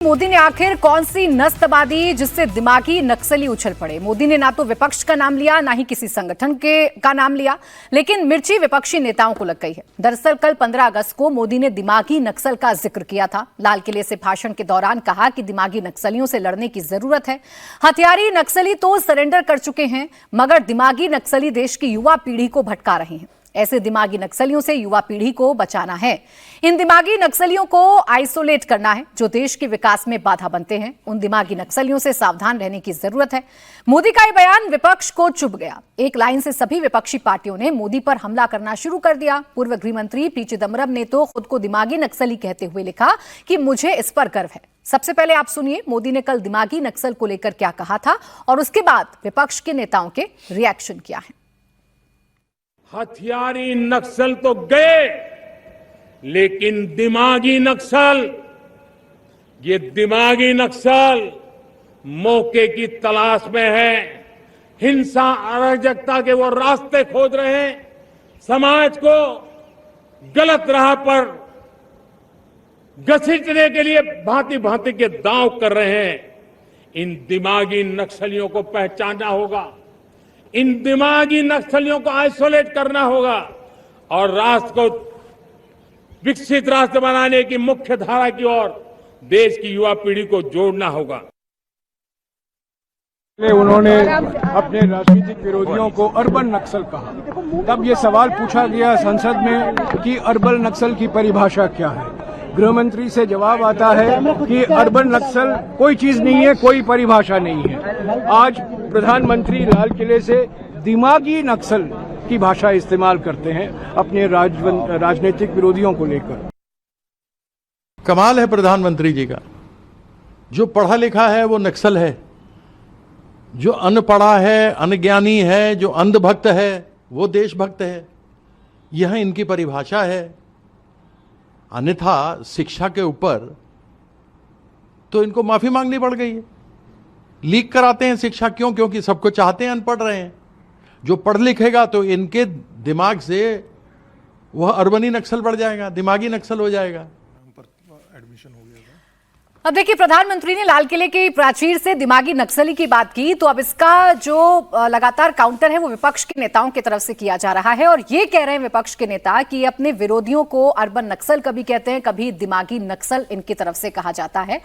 मोदी ने आखिर कौन सी नस दबा दी जिससे दिमागी नक्सली उछल पड़े। मोदी ने ना तो विपक्ष का नाम लिया, ना ही किसी संगठन का नाम लिया, लेकिन मिर्ची विपक्षी नेताओं को लग गई है। दरअसल कल 15 अगस्त को मोदी ने दिमागी नक्सल का जिक्र किया था। लाल किले से भाषण के दौरान कहा कि दिमागी नक्सलियों से लड़ने की जरूरत है। हथियारी नक्सली तो सरेंडर कर चुके हैं, मगर दिमागी नक्सली देश की युवा पीढ़ी को भटका रहे हैं। ऐसे दिमागी नक्सलियों से युवा पीढ़ी को बचाना है। इन दिमागी नक्सलियों को आइसोलेट करना है जो देश के विकास में बाधा बनते हैं। उन दिमागी नक्सलियों से सावधान रहने की जरूरत है। मोदी का यह बयान विपक्ष को चुभ गया। एक लाइन से सभी विपक्षी पार्टियों ने मोदी पर हमला करना शुरू कर दिया। पूर्व गृह मंत्री पी चिदंबरम ने तो खुद को दिमागी नक्सली कहते हुए लिखा कि मुझे इस पर गर्व है। सबसे पहले आप सुनिए मोदी ने कल दिमागी नक्सल को लेकर क्या कहा था और उसके बाद विपक्ष के नेताओं के रिएक्शन क्या है। हथियारी नक्सल तो गए, लेकिन दिमागी नक्सल, ये दिमागी नक्सल मौके की तलाश में है। हिंसा अराजकता के वो रास्ते खोज रहे हैं। समाज को गलत राह पर घसीटने के लिए भांति भांति के दांव कर रहे हैं। इन दिमागी नक्सलियों को पहचानना होगा, इन दिमागी नक्सलियों को आइसोलेट करना होगा और राष्ट्र को विकसित राष्ट्र बनाने की मुख्य धारा की ओर देश की युवा पीढ़ी को जोड़ना होगा। उन्होंने अपने राजनीतिक विरोधियों को अर्बन नक्सल कहा। तब ये सवाल पूछा गया संसद में कि अर्बन नक्सल की परिभाषा क्या है। गृह मंत्री से जवाब आता है कि अर्बन नक्सल कोई चीज नहीं है, कोई परिभाषा नहीं है। आज प्रधानमंत्री लाल किले से दिमागी नक्सल की भाषा इस्तेमाल करते हैं अपने राजनीतिक विरोधियों को लेकर। कमाल है प्रधानमंत्री जी का। जो पढ़ा लिखा है वो नक्सल है, जो अनपढ़ा है, अनज्ञानी है, जो अंधभक्त है वो देशभक्त है। यह इनकी परिभाषा है। अन्यथा शिक्षा के ऊपर तो इनको माफी मांगनी पड़ गई है। लीक कराते हैं शिक्षा, क्यों? क्योंकि सबको चाहते हैं अनपढ़ रहे हैं। जो पढ़ लिखेगा तो इनके दिमाग से वह अर्बनी नक्सल बढ़ जाएगा, दिमागी नक्सल हो जाएगा। अब देखिए, प्रधानमंत्री ने लाल किले की प्राचीर से दिमागी नक्सली की बात की, तो अब इसका जो लगातार काउंटर है वो विपक्ष के नेताओं की तरफ से किया जा रहा है। और ये कह रहे हैं विपक्ष के नेता कि अपने विरोधियों को अर्बन नक्सल कभी कहते हैं, कभी दिमागी नक्सल इनकी तरफ से कहा जाता है।